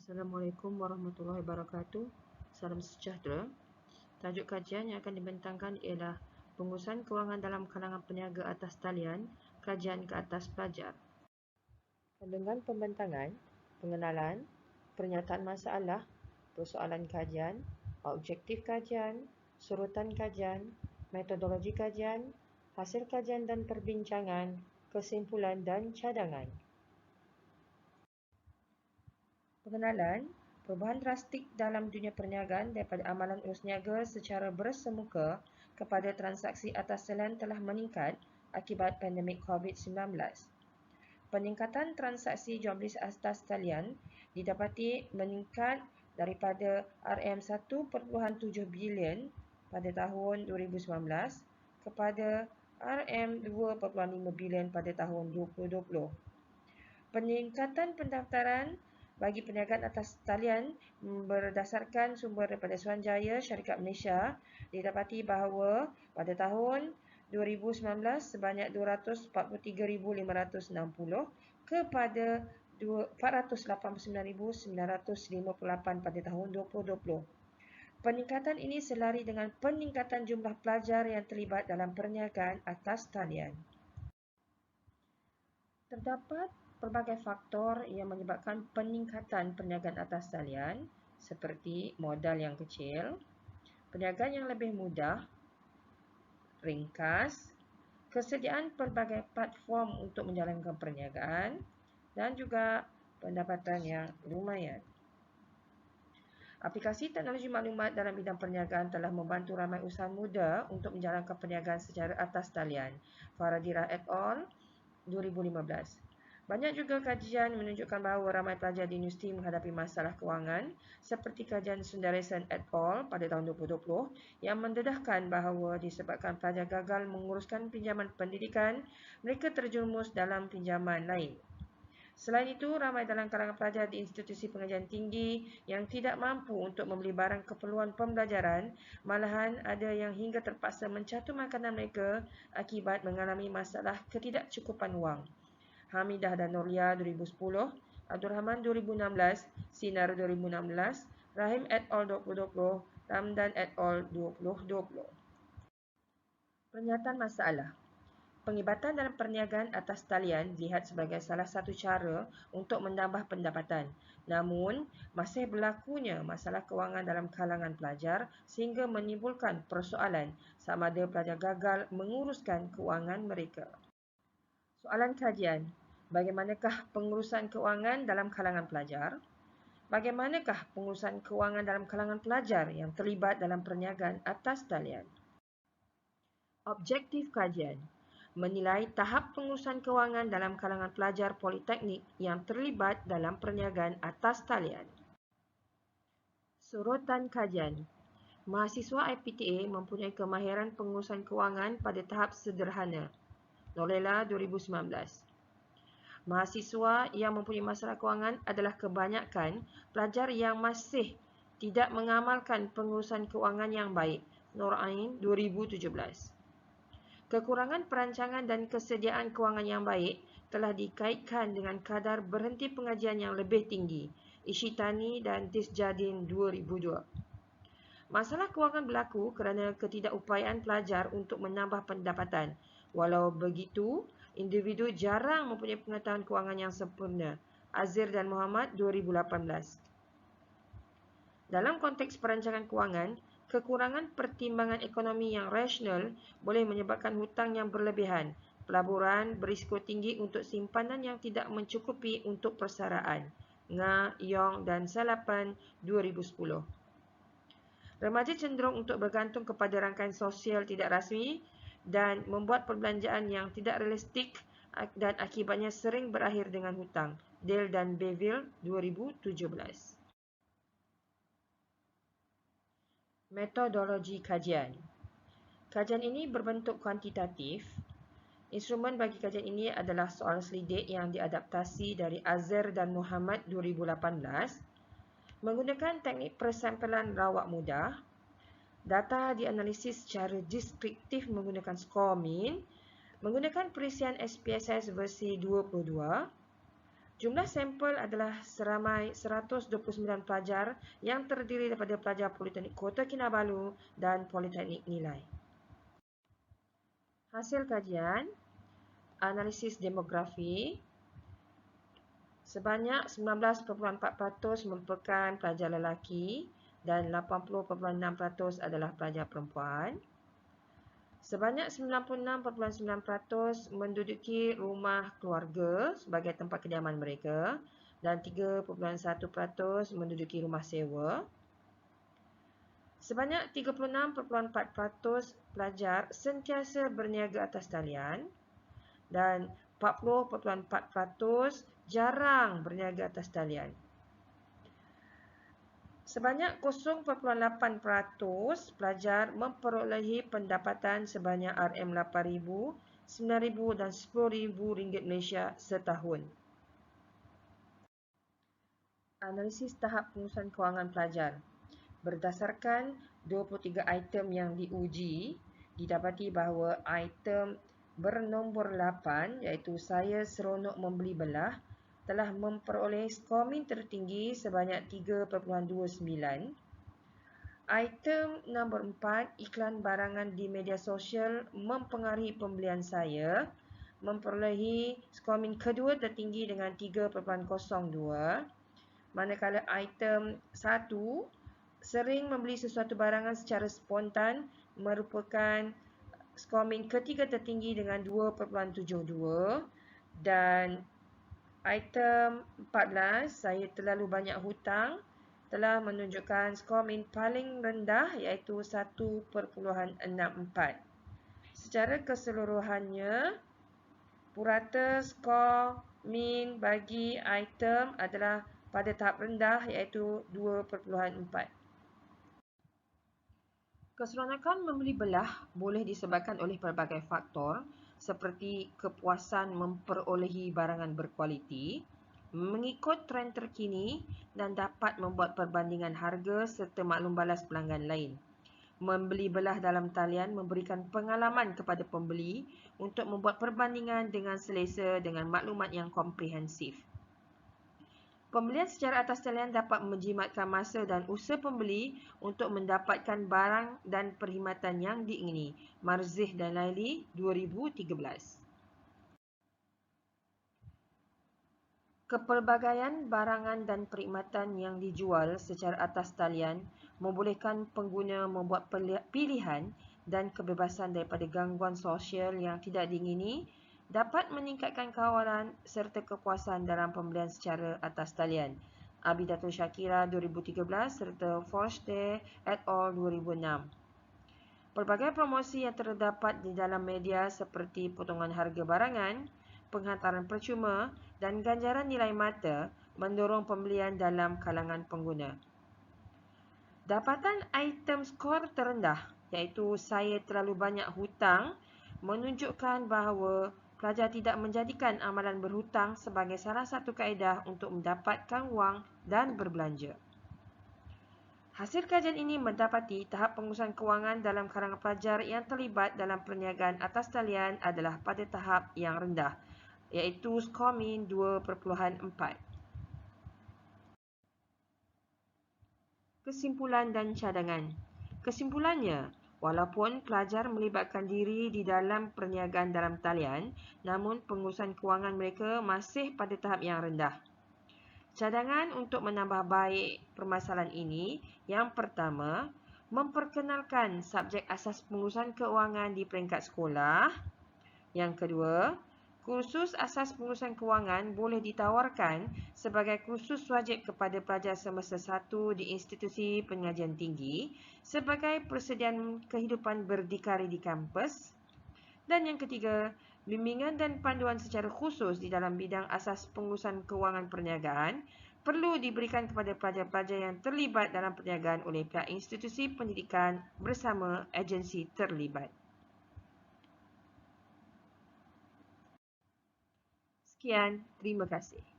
Assalamualaikum warahmatullahi wabarakatuh. Salam sejahtera. Tajuk kajian yang akan dibentangkan ialah pengurusan kewangan dalam kalangan peniaga atas talian, kajian ke atas pelajar. Dengan pembentangan, pengenalan, pernyataan masalah, persoalan kajian, objektif kajian, surutan kajian, metodologi kajian, hasil kajian dan perbincangan, kesimpulan dan cadangan. Pengenalan, perubahan drastik dalam dunia perniagaan daripada amalan urus niaga secara bersemuka kepada transaksi atas talian telah meningkat akibat pandemik COVID-19. Peningkatan transaksi jual beli atas talian didapati meningkat daripada RM1.7 bilion pada tahun 2019 kepada RM2.5 bilion pada tahun 2020. Peningkatan pendaftaran bagi perniagaan atas talian berdasarkan sumber daripada Suruhanjaya Syarikat Malaysia didapati bahawa pada tahun 2019 sebanyak 243,560 kepada 489,958 pada tahun 2020. Peningkatan ini selari dengan peningkatan jumlah pelajar yang terlibat dalam perniagaan atas talian. Terdapat pelbagai faktor yang menyebabkan peningkatan perniagaan atas talian seperti modal yang kecil, perniagaan yang lebih mudah, ringkas, kesediaan pelbagai platform untuk menjalankan perniagaan dan juga pendapatan yang lumayan. Aplikasi teknologi maklumat dalam bidang perniagaan telah membantu ramai usahawan muda untuk menjalankan perniagaan secara atas talian. Faradira et al. 2015. Banyak juga kajian menunjukkan bahawa ramai pelajar di universiti menghadapi masalah kewangan seperti kajian Sundaresan et al. Pada tahun 2020 yang mendedahkan bahawa disebabkan pelajar gagal menguruskan pinjaman pendidikan, mereka terjerumus dalam pinjaman lain. Selain itu, ramai dalam kalangan pelajar di institusi pengajian tinggi yang tidak mampu untuk membeli barang keperluan pembelajaran, malahan ada yang hingga terpaksa mencatur makanan mereka akibat mengalami masalah ketidakcukupan wang. Hamidah dan Noria 2010, Abdul Rahman 2016, Sinar 2016, Rahim et al. 2020, Ramdan et al. 2020. Pernyataan masalah. Penglibatan dalam perniagaan atas talian dilihat sebagai salah satu cara untuk menambah pendapatan. Namun, masih berlakunya masalah kewangan dalam kalangan pelajar sehingga menimbulkan persoalan sama ada pelajar gagal menguruskan kewangan mereka. Soalan kajian. Bagaimanakah pengurusan kewangan dalam kalangan pelajar? Bagaimanakah pengurusan kewangan dalam kalangan pelajar yang terlibat dalam perniagaan atas talian? Objektif kajian. Menilai tahap pengurusan kewangan dalam kalangan pelajar politeknik yang terlibat dalam perniagaan atas talian. Surutan kajian. Mahasiswa IPTA mempunyai kemahiran pengurusan kewangan pada tahap sederhana. Nolela 2019. Mahasiswa yang mempunyai masalah kewangan adalah kebanyakan pelajar yang masih tidak mengamalkan pengurusan kewangan yang baik. Nur Ain 2017. Kekurangan perancangan dan kesediaan kewangan yang baik telah dikaitkan dengan kadar berhenti pengajian yang lebih tinggi. Ishitani dan Tisjadin 2002. Masalah kewangan berlaku kerana ketidakupayaan pelajar untuk menambah pendapatan. Walau begitu, individu jarang mempunyai pengetahuan kewangan yang sempurna. Azir dan Muhammad 2018. Dalam konteks perancangan kewangan, kekurangan pertimbangan ekonomi yang rasional boleh menyebabkan hutang yang berlebihan, pelaburan berisiko tinggi untuk simpanan yang tidak mencukupi untuk persaraan. Nga, Yong dan Salapan 2010. Remaja cenderung untuk bergantung kepada rangkaian sosial tidak rasmi dan membuat perbelanjaan yang tidak realistik dan akibatnya sering berakhir dengan hutang. Dale dan Beville 2017. Metodologi kajian. Kajian ini berbentuk kuantitatif. Instrumen bagi kajian ini adalah soal selidik yang diadaptasi dari Azir dan Muhammad 2018 menggunakan teknik persampelan rawak mudah. Data dianalisis secara deskriptif menggunakan skor min, menggunakan perisian SPSS versi 22. Jumlah sampel adalah seramai 129 pelajar yang terdiri daripada pelajar Politeknik Kota Kinabalu dan Politeknik Nilai. Hasil kajian, analisis demografi, sebanyak 19.4% merupakan pelajar lelaki dan 80.6% adalah pelajar perempuan. Sebanyak 96.9% menduduki rumah keluarga sebagai tempat kediaman mereka dan 3.1% menduduki rumah sewa. Sebanyak 36.4% pelajar sentiasa berniaga atas talian dan 40.4% jarang berniaga atas talian. Sebanyak 0.8% pelajar memperolehi pendapatan sebanyak RM8,000, RM9,000 dan RM10,000 Malaysia setahun. Analisis tahap pengurusan kewangan pelajar. Berdasarkan 23 item yang diuji, didapati bahawa item bernombor 8 iaitu saya seronok membeli belah telah memperoleh skor min tertinggi sebanyak 3.29. Item nombor 4, iklan barangan di media sosial mempengaruhi pembelian saya, memperolehi skor min kedua tertinggi dengan 3.02. Manakala item 1, sering membeli sesuatu barangan secara spontan, merupakan skor min ketiga tertinggi dengan 2.72. Dan item 14, saya terlalu banyak hutang, telah menunjukkan skor min paling rendah iaitu 1.64. Secara keseluruhannya, purata skor min bagi item adalah pada tahap rendah iaitu 2.4. Keseronokan membeli belah boleh disebabkan oleh pelbagai faktor seperti kepuasan memperolehi barangan berkualiti, mengikut trend terkini dan dapat membuat perbandingan harga serta maklum balas pelanggan lain. Membeli belah dalam talian memberikan pengalaman kepada pembeli untuk membuat perbandingan dengan selesa dengan maklumat yang komprehensif. Pembelian secara atas talian dapat menjimatkan masa dan usaha pembeli untuk mendapatkan barang dan perkhidmatan yang diingini. Marzih dan Laili, 2013. Kepelbagaian barangan dan perkhidmatan yang dijual secara atas talian membolehkan pengguna membuat pilihan dan kebebasan daripada gangguan sosial yang tidak diingini, dapat meningkatkan kawalan serta kepuasan dalam pembelian secara atas talian. Abidatul Shakira 2013 serta Forster et al. 2006. Pelbagai promosi yang terdapat di dalam media seperti potongan harga barangan, penghantaran percuma dan ganjaran nilai mata mendorong pembelian dalam kalangan pengguna. Dapatan item skor terendah iaitu saya terlalu banyak hutang menunjukkan bahawa pelajar tidak menjadikan amalan berhutang sebagai salah satu kaedah untuk mendapatkan wang dan berbelanja. Hasil kajian ini mendapati tahap pengurusan kewangan dalam kalangan pelajar yang terlibat dalam perniagaan atas talian adalah pada tahap yang rendah, iaitu skor min 2.4. Kesimpulan dan cadangan. Kesimpulannya, walaupun pelajar melibatkan diri di dalam perniagaan dalam talian, namun pengurusan kewangan mereka masih pada tahap yang rendah. Cadangan untuk menambah baik permasalahan ini, yang pertama, memperkenalkan subjek asas pengurusan keuangan di peringkat sekolah. Yang kedua, kursus asas pengurusan kewangan boleh ditawarkan sebagai kursus wajib kepada pelajar semester 1 di institusi pengajian tinggi sebagai persediaan kehidupan berdikari di kampus. Dan yang ketiga, bimbingan dan panduan secara khusus di dalam bidang asas pengurusan kewangan perniagaan perlu diberikan kepada pelajar-pelajar yang terlibat dalam perniagaan oleh pihak institusi pendidikan bersama agensi terlibat. Sekian, terima kasih.